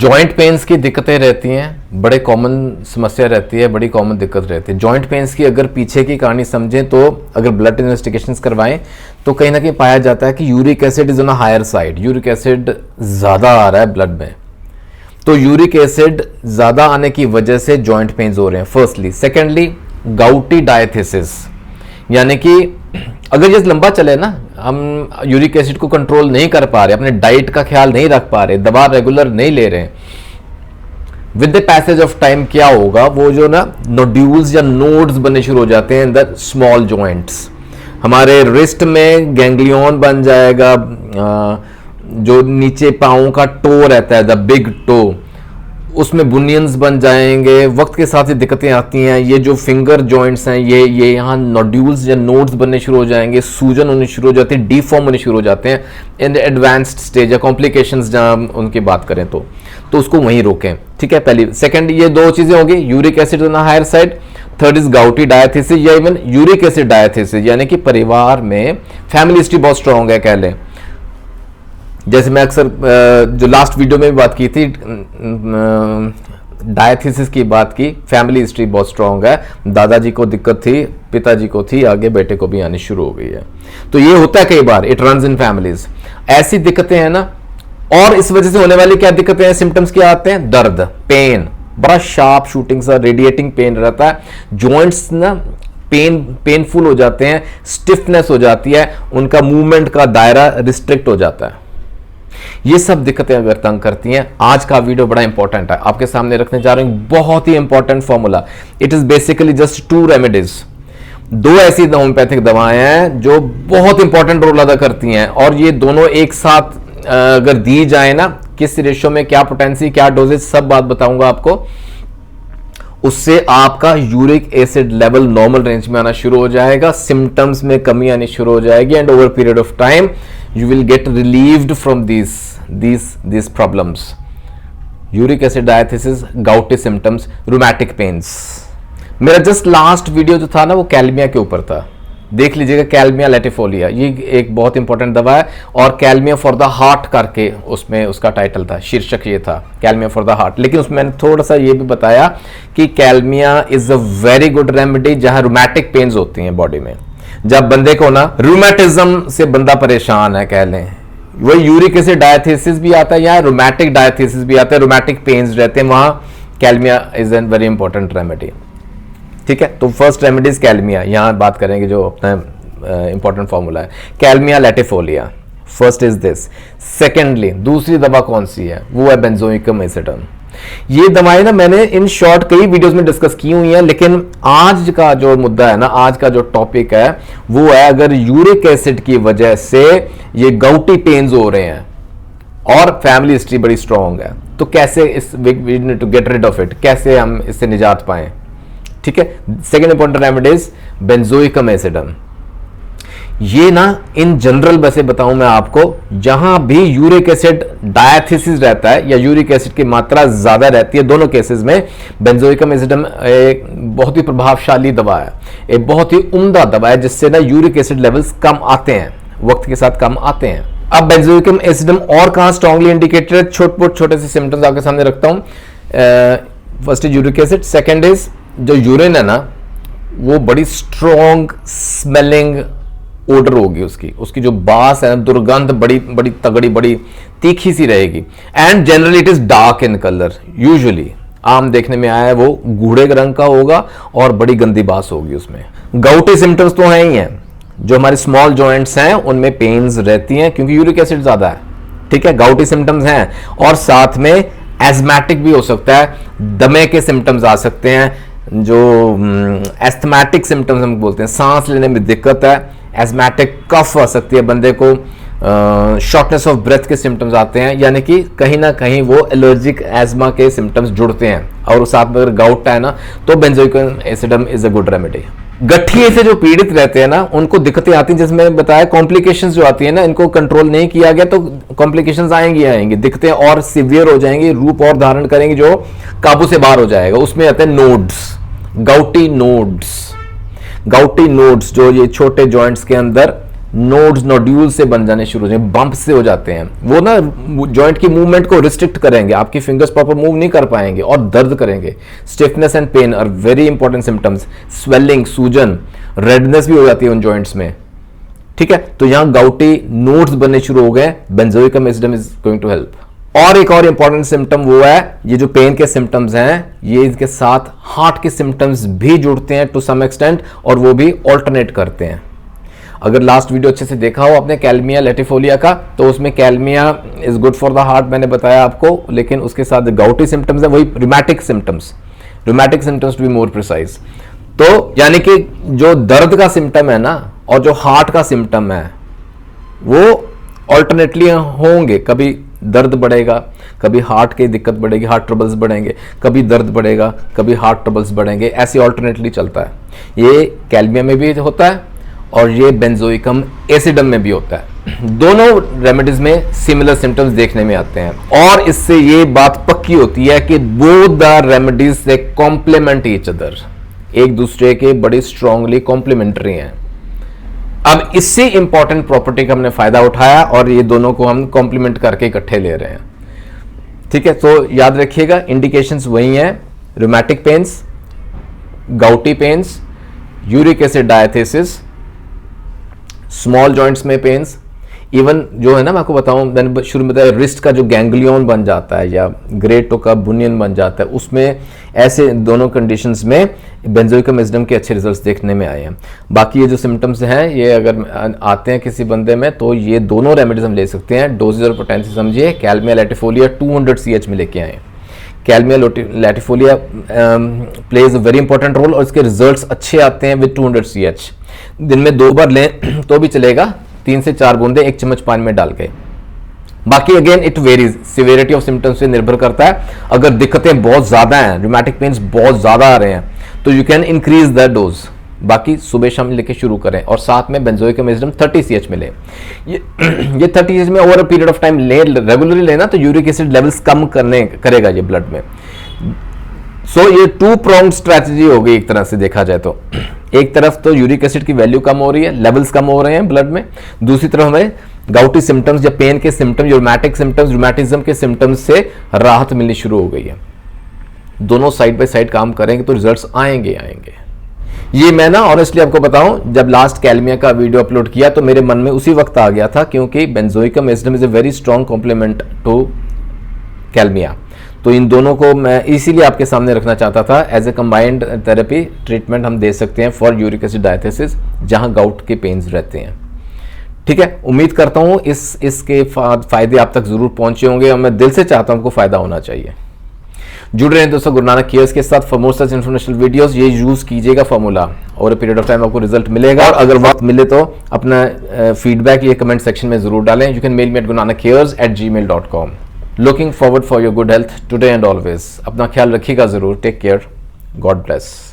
Joint pains की दिक्कतें रहती हैं, बड़े कॉमन समस्या रहती है, बड़ी कॉमन दिक्कत रहती है। जॉइंट पेन्स की अगर पीछे की कहानी समझें तो अगर ब्लड इन्वेस्टिगेशंस करवाएं तो कहीं ना कहीं पाया जाता है कि uric acid is on a higher side, uric acid ज़्यादा आ रहा है ब्लड में। तो यूरिक एसिड ज़्यादा आने की वजह से जॉइंट पेन्स हो रहे हैं फर्स्टली। सेकेंडली गाउटी डायथिसिस, यानी कि अगर ये लंबा चले ना, हम यूरिक एसिड को कंट्रोल नहीं कर पा रहे, अपने डाइट का ख्याल नहीं रख पा रहे, दवा रेगुलर नहीं ले रहे, with the passage of time क्या होगा, वो जो ना नोड्यूल्स या नोड्स बनने शुरू हो जाते हैं इन द स्मॉल जॉइंट्स। हमारे रिस्ट में गैंग्लियन बन जाएगा, जो नीचे पाँव का टो रहता है, द बिग टो, उसमें बुनियंस बन जाएंगे। वक्त के साथ ये दिक्कतें आती हैं। ये जो फिंगर जॉइंट्स हैं, ये यहाँ नोड्यूल्स या नोड्स बनने शुरू हो जाएंगे, सूजन होनी शुरू हो जाती है, डीफॉर्म होने शुरू हो जाते हैं इन एडवांस्ड स्टेज या कॉम्प्लिकेशंस जहाँ हम उनकी बात करें तो उसको वहीं रोकें। ठीक है, पहली। सेकंड, ये दो चीज़ें होंगी, uric acid on higher side. Third is gouty diathesis या इवन यूरिक एसिड डायथिसिस, यानी कि परिवार में फैमिली हिस्ट्री बहुत स्ट्रॉन्ग है कह लें। जैसे मैं अक्सर जो लास्ट वीडियो में भी बात की थी, डायथिसिस की बात की, फैमिली हिस्ट्री बहुत स्ट्रॉन्ग है, दादाजी को दिक्कत थी, पिताजी को थी, आगे बेटे को भी आनी शुरू हो गई है। तो ये होता है कई बार, इट रन्स इन फैमिलीज। ऐसी दिक्कतें हैं ना, और इस वजह से होने वाली क्या दिक्कतें हैं, सिम्टम्स क्या आते हैं, दर्द, पेन, बड़ा शार्प शूटिंग सा रेडिएटिंग पेन रहता है, जॉइंट्स ना पेनफुल हो जाते हैं, स्टिफनेस हो जाती है, उनका मूवमेंट का दायरा रिस्ट्रिक्ट हो जाता है। ये सब दिक्कतें अगर तंग करती हैं, आज का वीडियो बड़ा इंपॉर्टेंट है, आपके सामने रखने जा रहे हैं बहुत ही important formula. It is basically just 2 remedies, 2 ऐसी होम्योपैथिक दवाएं हैं जो बहुत इंपॉर्टेंट रोल अदा करती हैं, और ये दोनों एक साथ अगर दी जाए ना, किस रेशियो में, क्या पोटेंसी, क्या डोजेज, सब बात बताऊंगा आपको। उससे आपका uric acid level normal range में आना शुरू हो जाएगा, सिम्टम्स में कमी आनी शुरू हो जाएगी, and over period of time you will get relieved from these problems. Uric acid diathesis, gouty symptoms, rheumatic pains. मेरा जस्ट लास्ट वीडियो जो था ना, वो कैलमिया के ऊपर था, देख लीजिएगा, कैलमिया लैटिफोलिया, ये एक बहुत इंपॉर्टेंट दवा है, और कैलमिया फॉर द हार्ट करके उसमें उसका टाइटल था, शीर्षक ये था, कैलमिया फॉर द हार्ट। लेकिन उसमें मैंने थोड़ा सा ये भी बताया कि कैलमिया is a very good remedy जहां रूमैटिक पेन्स होती हैं बॉडी में। जब बंदे को ना रूमेटिज्म से बंदा परेशान है कह लें, वो यूरिक एसिड डायथिसिस भी आता है या रूमैटिक डायथिसिस भी आता है, रूमैटिक पेन्स रहते हैं, वहां कैलमिया is an very important remedy. ठीक है, तो फर्स्ट रेमेडी इज कैलमिया, यहां बात करेंगे जो अपना इंपॉर्टेंट फॉर्मूला है, kalmia latifolia, first is this. Secondly, दूसरी दवा कौन सी है, वो है बेंजोइकम एसिडम। ये दवाएं ना मैंने इन शॉर्ट कई वीडियोस में डिस्कस की हुई हैं, लेकिन आज का जो मुद्दा है ना, आज का जो टॉपिक है वो है, अगर यूरिक एसिड की वजह से ये गाउटी पेन्स हो रहे हैं और फैमिली हिस्ट्री बड़ी स्ट्रॉन्ग है, तो कैसे इस we need to get rid of it, कैसे हम इससे निजात पाएं। ठीक है, second important remedy is benzoicum acidum. ये ना इन जनरल वैसे बताऊं मैं आपको, जहां भी यूरिक एसिड डायथिसिस रहता है या यूरिक एसिड की मात्रा ज्यादा रहती है, दोनों केसेस में बेंजोइकम एसिडम एक बहुत ही प्रभावशाली दवा है, एक बहुत ही उम्दा दवा है, जिससे ना यूरिक एसिड लेवल्स कम आते हैं, वक्त के साथ कम आते हैं। अब बेंजोइकम एसिडम और कहां स्ट्रांगली इंडिकेटेड है, छोटे से सिम्टम्स आपके सामने रखता हूं। First is uric acid, second is जो यूरिन है ना, वो बड़ी स्ट्रॉन्ग स्मेलिंग ओडर होगी, उसकी जो बास है, दुर्गंध बड़ी बड़ी तगड़ी, बड़ी तीखी सी रहेगी, and generally it is dark in colour. Usually आम देखने में आया है वो गूढ़े रंग का होगा और बड़ी गंदी बास होगी उसमें। गाउटी सिम्टम्स तो हैं ही हैं, जो हमारे स्मॉल जॉइंट्स हैं उनमें पेन्स रहती हैं क्योंकि यूरिक एसिड ज्यादा है। ठीक है, गाउटी सिम्टम्स हैं, और साथ में एस्थमेटिक भी हो सकता है, दमे के सिम्टम्स आ सकते हैं, जो एस्थमेटिक सिम्टम्स हम बोलते हैं, सांस लेने में दिक्कत है, एस्थमेटिक कफ आ सकती है बंदे को, शॉर्टनेस ऑफ ब्रेथ के सिम्टम्स आते हैं, यानी कि कहीं ना कहीं वो एलर्जिक एजमा के सिम्टम्स जुड़ते हैं, और उस साथ में अगर गाउट है ना, तो benzoicum acidum is a good remedy. गठिए से जो पीड़ित रहते हैं ना, उनको दिक्कतें आती हैं, जैसे मैंने बताया, कॉम्प्लिकेशंस जो आती है ना, इनको कंट्रोल नहीं किया गया तो कॉम्प्लिकेशंस आएंगी, दिक्कतें और सीवियर हो जाएंगी, रूप और धारण करेंगे, जो काबू से बाहर हो जाएगा। उसमें आते हैं नोड्स, गाउटी नोड्स, जो ये छोटे जॉइंट्स के अंदर नोड्स नोड्यूल से बन जाने शुरू हो जाए, बम्प से हो जाते हैं, वो ना जॉइंट की मूवमेंट को रिस्ट्रिक्ट करेंगे, आपकी फिंगर्स प्रॉपर मूव नहीं कर पाएंगे और दर्द करेंगे। Stiffness and pain are very important symptoms. Swelling, सूजन, रेडनेस भी हो जाती है उन जॉइंट्स में। ठीक है, तो यहां गाउटी नोड्स बनने शुरू हो गए, benzoicum acidum is going to help. और एक और इंपॉर्टेंट सिम्टम वो है, ये जो पेन के सिम्टम्स हैं ये इसके साथ हार्ट के सिम्टम्स भी जुड़ते हैं टू सम एक्सटेंट, और वो भी ऑल्टरनेट करते हैं। अगर लास्ट वीडियो अच्छे से देखा हो आपने कैल्मिया लैटिफोलिया का, तो उसमें kalmia is good for the heart मैंने बताया आपको, लेकिन उसके साथ गाउटी सिम्टम्स है वही rheumatic symptoms to be more precise. तो यानी कि जो दर्द का सिम्टम है ना और जो हार्ट का सिम्टम है वो ऑल्टरनेटली होंगे। कभी दर्द बढ़ेगा, कभी हार्ट की दिक्कत बढ़ेगी, हार्ट ट्रबल्स बढ़ेंगे, कभी दर्द बढ़ेगा, कभी हार्ट ट्रबल्स बढ़ेंगे, ऐसे ऑल्टरनेटली चलता है। ये कैल्मिया में भी होता है और ये बेंजोइकम एसिडम में भी होता है। दोनों रेमेडीज में सिमिलर सिम्टम्स देखने में आते हैं और इससे ये बात पक्की होती है कि बोथ द रेमेडीज से कॉम्प्लीमेंट ईच अदर, एक दूसरे के बड़े स्ट्रांगली कॉम्प्लीमेंट्री हैं। अब इससे इंपॉर्टेंट प्रॉपर्टी का हमने फायदा उठाया और ये दोनों को हम कॉम्प्लीमेंट करके इकट्ठे ले रहे हैं। ठीक है, तो याद रखिएगा इंडिकेशंस वही हैं, rheumatic pains, gouty pains, uric acid diathesis, small joints में पेन्स, इवन जो है ना मैं आपको बताऊं, मैंने शुरू में बताया रिस्ट का जो गैंग्लियन बन जाता है या ग्रेट टो का बुनियन बन जाता है, उसमें ऐसे दोनों कंडीशंस में बेंजोइकम एसिडम के अच्छे रिजल्ट्स देखने में आए हैं। बाकी ये जो सिम्टम्स हैं ये अगर आते हैं किसी बंदे में तो ये दोनों रेमेडीज हम ले सकते हैं। डोजेज और पोटेंसी समझिए, कैल्मिया लैटिफोलिया 200 CH में लेके आए। Kalmia latifolia plays a very important role और इसके रिजल्ट्स अच्छे आते हैं विद 200 CH। दिन में 2 बार लें तो भी चलेगा, 3 से 4 बूंदे 1 चम्मच पानी में डाल के। बाकी again it varies, severity of symptoms से निर्भर करता है। अगर दिक्कतें बहुत ज्यादा हैं, रूमेटिक पेन्स बहुत ज्यादा आ रहे हैं, तो you can increase the dose. बाकी सुबह शाम लेके शुरू करें और साथ में बेंजोइकम एसिडम 30 CH में लें। ये 30 CH में over a period of time regularly लेना तो यूरिक एसिड लेवल्स कम करेगा ये ब्लड में। सो ये 2 pronged स्ट्रैटेजी हो गई एक तरह से देखा जाए तो। एक तरफ तो यूरिक एसिड की वैल्यू कम हो रही है, लेवल्स कम हो रहे हैं ब्लड में, दूसरी तरफ हमें गाउटी सिम्टम्स या पेन के सिम्टम्स, रूमेटिक सिम्टम्स, रूमेटिज्म के सिम्टम्स से राहत मिलनी शुरू हो गई है। दोनों साइड बाय साइड काम करेंगे तो रिजल्ट्स आएंगे। ये मैं ना ऑनेस्टली आपको बताऊं, जब लास्ट कैल्मिया का वीडियो अपलोड किया तो मेरे मन में उसी वक्त आ गया था, क्योंकि benzoicum acidum is a very strong complement to kalmia. तो इन दोनों को मैं इसीलिए आपके सामने रखना चाहता था। As a combined therapy treatment हम दे सकते हैं फॉर यूरिक एसिड डायथेसिस जहां गाउट के पेन्स रहते हैं। ठीक है, उम्मीद करता हूं इसके फायदे आप तक जरूर पहुंचे होंगे और मैं दिल से चाहता हूं आपको फायदा होना चाहिए। जुड़ रहे हैं दोस्तों गुरु नानक केयर्स के साथ for more such informational videos. ये यूज कीजिएगा फॉर्मूला और पीरियड ऑफ टाइम आपको रिजल्ट मिलेगा। और अगर वक्त मिले तो अपना फीडबैक ये कमेंट सेक्शन में जरूर डालें। You can mail me at gurunanakkcares@gmail.com। Looking forward for your good health today and always. अपना ख्याल रखिएगा जरूर। Take care, God bless.